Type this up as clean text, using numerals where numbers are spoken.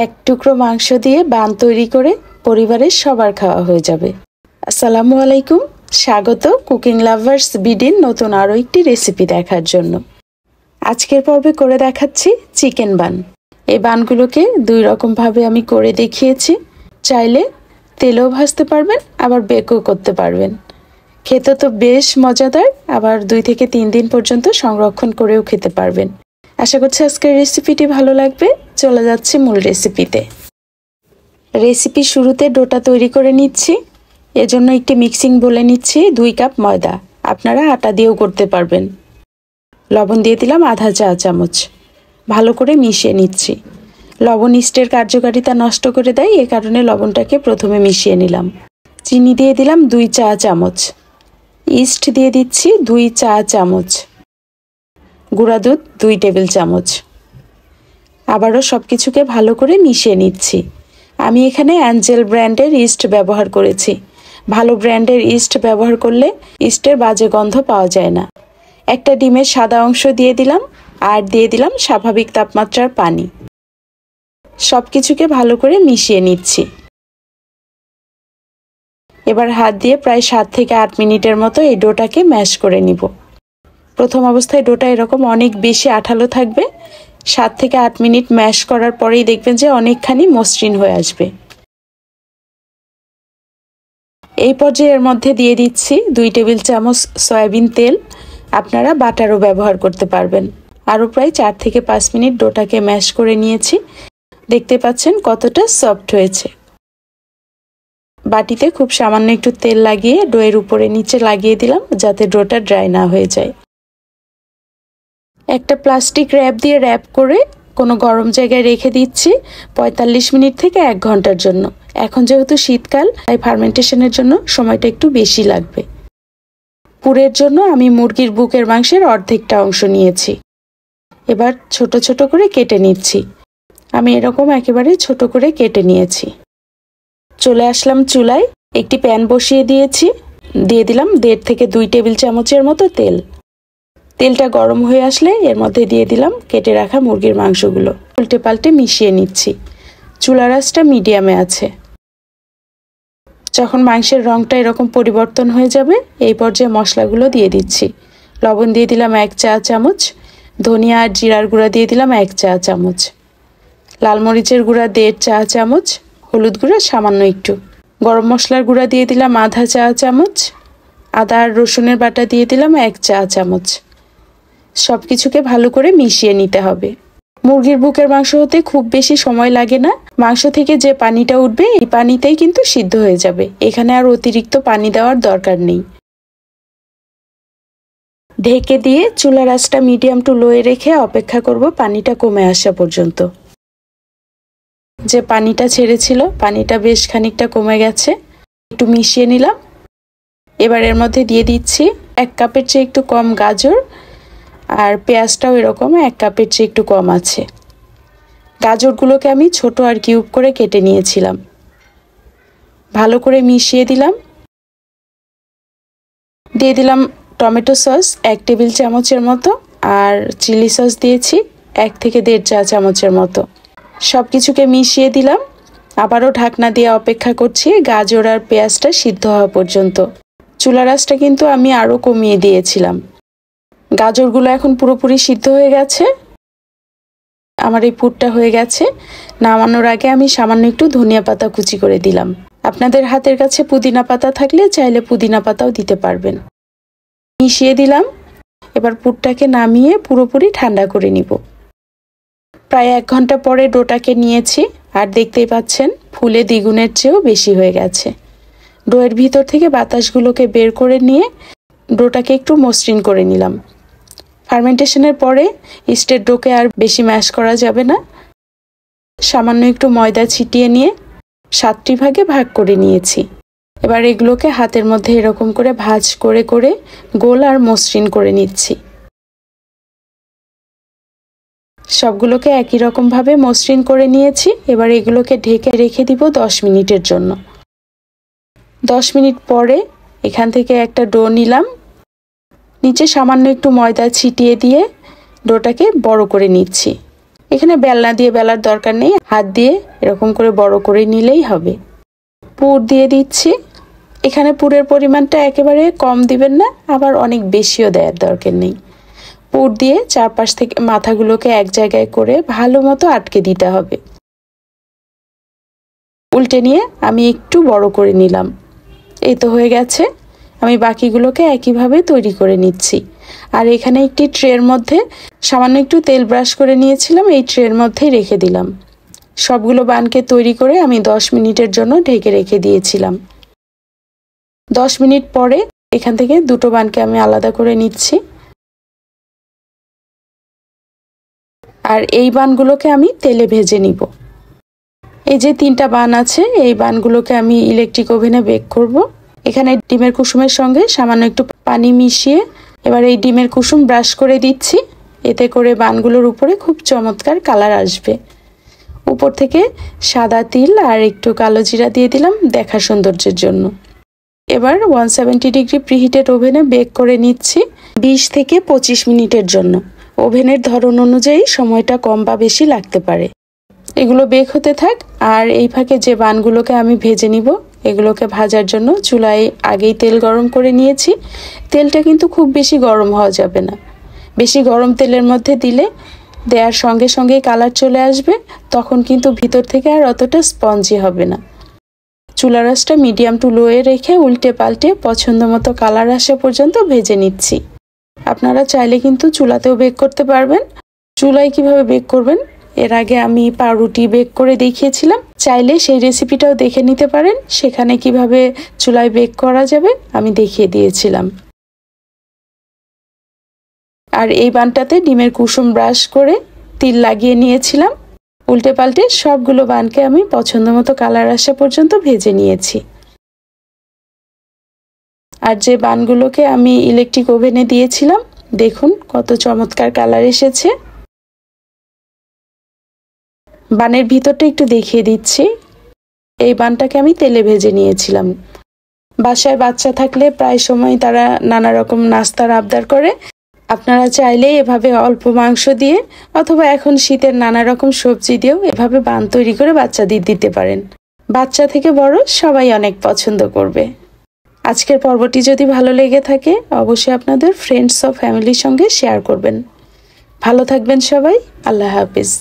এক টুকরো মাংস দিয়ে বান তৈরি করে পরিবারের সবার খাওয়া হয়ে যাবে। আসসালামু আলাইকুম, স্বাগত কুকিং লাভার্স বিডির নতুন আরও একটি রেসিপি দেখার জন্য। আজকের পর্বে করে দেখাচ্ছি চিকেন বান। এই বানগুলোকে দুই রকমভাবে আমি করে দেখিয়েছি। চাইলে তেলেও ভাজতে পারবেন, আবার বেকও করতে পারবেন। খেতে তো বেশ মজাদার, আবার 2 থেকে 3 দিন পর্যন্ত সংরক্ষণ করেও খেতে পারবেন। আশা করছি আজকের রেসিপিটি ভালো লাগবে। চলে যাচ্ছি মূল রেসিপিতে। রেসিপি শুরুতে ডোটা তৈরি করে নিচ্ছি। এজন্য একটি মিক্সিং বলে নিচ্ছি 2 কাপ ময়দা, আপনারা আটা দিয়েও করতে পারবেন। লবণ দিয়ে দিলাম আধা চা চামচ, ভালো করে মিশিয়ে নিচ্ছি। লবণ ইস্টের কার্যকারিতা নষ্ট করে দেয়, এ কারণে লবণটাকে প্রথমে মিশিয়ে নিলাম। চিনি দিয়ে দিলাম 2 চা চামচ, ইস্ট দিয়ে দিচ্ছি 2 চা চামচ, গুঁড়া দুধ 2 টেবিল চামচ। আবারও সব কিছুকে ভালো করে মিশিয়ে নিচ্ছি। আমি এখানে অ্যাঞ্জেল ব্র্যান্ডের ইস্ট ব্যবহার করেছি। ভালো ব্র্যান্ডের ইস্ট ব্যবহার করলে ইস্টের বাজে গন্ধ পাওয়া যায় না। একটা ডিমের সাদা অংশ দিয়ে দিলাম, আর দিয়ে দিলাম স্বাভাবিক তাপমাত্রার পানি। সব কিছুকে ভালো করে মিশিয়ে নিচ্ছি। এবার হাত দিয়ে প্রায় 7 থেকে 8 মিনিটের মতো এই ডোটাকে ম্যাশ করে নিব। প্রথম অবস্থায় ডোটা এরকম অনেক বেশি আঠালো থাকবে। 7 থেকে 8 মিনিট ম্যাশ করার পরেই দেখবেন যে অনেকখানি মসৃণ হয়ে আসবে। এই পর্যায়ে এর মধ্যে দিয়ে দিচ্ছি 2 টেবিল চামচ সয়াবিন তেল। আপনারা বাটারও ব্যবহার করতে পারবেন। আরও প্রায় 4 থেকে 5 মিনিট ডোটাকে ম্যাশ করে নিয়েছি। দেখতে পাচ্ছেন কতটা সফট হয়েছে। বাটিতে খুব সামান্য একটু তেল লাগিয়ে ডোয়ের উপরে নিচে লাগিয়ে দিলাম, যাতে ডোটা ড্রাই না হয়ে যায়। একটা প্লাস্টিক র্যাপ দিয়ে র্যাপ করে কোনো গরম জায়গায় রেখে দিচ্ছি 45 মিনিট থেকে 1 ঘন্টার জন্য। এখন যেহেতু শীতকাল, তাই ফার্মেন্টেশনের জন্য সময়টা একটু বেশি লাগবে। পুরের জন্য আমি মুরগির বুকের মাংসের অর্ধেকটা অংশ নিয়েছি। এবার ছোট ছোট করে কেটে নিচ্ছি। আমি এরকম একেবারে ছোট করে কেটে নিয়েছি। চলে আসলাম চুলায়, একটি প্যান বসিয়ে দিয়েছি। দিয়ে দিলাম 1.5 থেকে 2 টেবিল চামচের মতো তেল। তেলটা গরম হয়ে আসলে এর মধ্যে দিয়ে দিলাম কেটে রাখা মুরগির মাংসগুলো। উল্টে পাল্টে মিশিয়ে নিচ্ছি। চুলার আঁচটা মিডিয়ামে আছে। যখন মাংসের রংটা এরকম পরিবর্তন হয়ে যাবে, এই পর্যায়ে মশলাগুলো দিয়ে দিচ্ছি। লবণ দিয়ে দিলাম 1 চা চামচ, ধনিয়া আর জিরার গুঁড়া দিয়ে দিলাম 1 চা চামচ, লাল মরিচের গুঁড়া 1.5 চা চামচ, হলুদ গুঁড়া সামান্য একটু, গরম মশলার গুঁড়া দিয়ে দিলাম আধা চা চামচ, আদা আর রসুনের বাটা দিয়ে দিলাম 1 চা চামচ। সব কিছুকে ভালো করে মিশিয়ে নিতে হবে। মুরগির বুকের মাংস হতে খুব বেশি সময় লাগে না। মাংস থেকে যে পানিটা উঠবে, এই পানিতেই কিন্তু সিদ্ধ হয়ে যাবে। এখানে আর অতিরিক্ত পানি দেওয়ার দরকার নেই। ঢেকে দিয়ে চুলার আঁচটা মিডিয়াম টু লোয়ে রেখে অপেক্ষা করব পানিটা কমে আসা পর্যন্ত। যে পানিটা ছেড়েছিল, পানিটা বেশ খানিকটা কমে গেছে। একটু মিশিয়ে নিলাম। এবার এর মধ্যে দিয়ে দিচ্ছি 1 কাপের চেয়ে একটু কম গাজর, আর পেঁয়াজটাও এরকম 1 কাপের চেয়ে একটু কম আছে। গাজরগুলোকে আমি ছোট আর কিউব করে কেটে নিয়েছিলাম। ভালো করে মিশিয়ে দিলাম। দিয়ে দিলাম টমেটো সস 1 টেবিল চামচের মতো, আর চিলি সস দিয়েছি 1 থেকে 1.5 চা চামচের মতো। সব কিছুকে মিশিয়ে দিলাম। আবারও ঢাকনা দিয়ে অপেক্ষা করছি গাজর আর পেঁয়াজটা সিদ্ধ হওয়া পর্যন্ত। চুলার আঁচটা কিন্তু আমি আরও কমিয়ে দিয়েছিলাম। গাজরগুলো এখন পুরোপুরি সিদ্ধ হয়ে গেছে। আমার এই পুরটা হয়ে গেছে। নামানোর আগে আমি সামান্য একটু ধনিয়া পাতা কুচি করে দিলাম। আপনাদের হাতের কাছে পুদিনা পাতা থাকলে চাইলে পুদিনা পাতাও দিতে পারবেন। মিশিয়ে দিলাম। এবার পুরটাকে নামিয়ে পুরোপুরি ঠান্ডা করে নিব। প্রায় 1 ঘন্টা পরে ডোটাকে নিয়েছি, আর দেখতেই পাচ্ছেন ফুলে দ্বিগুণের চেয়েও বেশি হয়ে গেছে। ডোয়ের ভিতর থেকে বাতাসগুলোকে বের করে নিয়ে ডোটাকে একটু মসৃণ করে নিলাম। ফার্মেন্টেশনের পরে ইস্টের ডোকে আর বেশি ম্যাশ করা যাবে না। সামান্য একটু ময়দা ছিটিয়ে নিয়ে 7টি ভাগে ভাগ করে নিয়েছি। এবার এগুলোকে হাতের মধ্যে এরকম করে ভাঁজ করে করে গোল আর মসৃণ করে নিচ্ছি। সবগুলোকে একই রকমভাবে মসৃণ করে নিয়েছি। এবার এগুলোকে ঢেকে রেখে দিব 10 মিনিটের জন্য। 10 মিনিট পরে এখান থেকে একটা ডো নিলাম। নিচে সামান্য একটু ময়দা ছিটিয়ে দিয়ে ডোটাকে বড় করে নিচ্ছি। এখানে বেলনা দিয়ে বেলার দরকার নেই, হাত দিয়ে এরকম করে বড় করে নিলেই হবে। পুর দিয়ে দিচ্ছি। এখানে পুরের পরিমাণটা একেবারে কম দিবেন না, আবার অনেক বেশিও দেওয়ার দরকার নেই। পুর দিয়ে চারপাশ থেকে মাথাগুলোকে এক জায়গায় করে ভালো মতো আটকে দিতে হবে। উল্টে নিয়ে আমি একটু বড় করে নিলাম। এই তো হয়ে গেছে। আমি বাকিগুলোকে একইভাবে তৈরি করে নিচ্ছি। আর এখানে একটি ট্রের মধ্যে সামান্য একটু তেল ব্রাশ করে নিয়েছিলাম, এই ট্রের মধ্যেই রেখে দিলাম। সবগুলো বানকে তৈরি করে আমি 10 মিনিটের জন্য ঢেকে রেখে দিয়েছিলাম। 10 মিনিট পরে এখান থেকে দুটো বানকে আমি আলাদা করে নিচ্ছি। আর এই বানগুলোকে আমি তেলে ভেজে নিব। এই যে 3টা বান আছে, এই বানগুলোকে আমি ইলেকট্রিক ওভেনে বেক করব। এখানে ডিমের কুসুমের সঙ্গে সামান্য একটু পানি মিশিয়ে এবার এই ডিমের কুসুম ব্রাশ করে দিচ্ছি। এতে করে বানগুলোর উপরে খুব চমৎকার কালার আসবে। উপর থেকে সাদা তিল আর একটু কালো জিরা দিয়ে দিলাম দেখার সৌন্দর্যের জন্য। এবার 170 ডিগ্রি প্রিহিটেড ওভেনে বেক করে নিচ্ছি 20 থেকে 25 মিনিটের জন্য। ওভেনের ধরন অনুযায়ী সময়টা কম বা বেশি লাগতে পারে। এগুলো বেক হতে থাক। আর এই ফাঁকে যে বানগুলোকে আমি ভেজে নিব, এগুলোকে ভাজার জন্য চুলায় আগেই তেল গরম করে নিয়েছি। তেলটা কিন্তু খুব বেশি গরম হওয়া যাবে না। বেশি গরম তেলের মধ্যে দিলে দেওয়ার সঙ্গে সঙ্গেই কালার চলে আসবে, তখন কিন্তু ভিতর থেকে আর অতটা স্পঞ্জি হবে না। চুলার আঁচটা মিডিয়াম টু লোয়ে রেখে উল্টে পাল্টে পছন্দ মতো কালার আসা পর্যন্ত ভেজে নিচ্ছি। আপনারা চাইলে কিন্তু চুলাতেও বেক করতে পারবেন। চুলায় কিভাবে বেক করবেন এর আগে আমি পাউরুটি বেক করে দেখিয়েছিলাম, চাইলে সেই রেসিপিটাও দেখে নিতে পারেন। সেখানে কিভাবে চুলায় বেক করা যাবে আমি দেখিয়ে দিয়েছিলাম। আর এই বানটাতে ডিমের কুসুম ব্রাশ করে তিল লাগিয়ে নিয়েছিলাম। উল্টে পাল্টে সবগুলো বানকে আমি পছন্দ মতো কালার আসা পর্যন্ত ভেজে নিয়েছি। আর যে বানগুলোকে আমি ইলেকট্রিক ওভেনে দিয়েছিলাম, দেখুন কত চমৎকার কালার এসেছে। বানের ভিতরটা একটু দেখিয়ে দিচ্ছি। এই বানটাকে আমি তেলে ভেজে নিয়েছিলাম। বাসায় বাচ্চা থাকলে প্রায় সময় তারা নানা রকম নাস্তার আবদার করে। আপনারা চাইলে এভাবে অল্প মাংস দিয়ে অথবা এখন শীতের নানা রকম সবজি দিয়েও এভাবে বান তৈরি করে বাচ্চাদের দিতে পারেন। বাচ্চা থেকে বড় সবাই অনেক পছন্দ করবে। আজকের পর্বটি যদি ভালো লেগে থাকে অবশ্যই আপনাদের ফ্রেন্ডস ও ফ্যামিলির সঙ্গে শেয়ার করবেন। ভালো থাকবেন সবাই। আল্লাহ হাফেজ।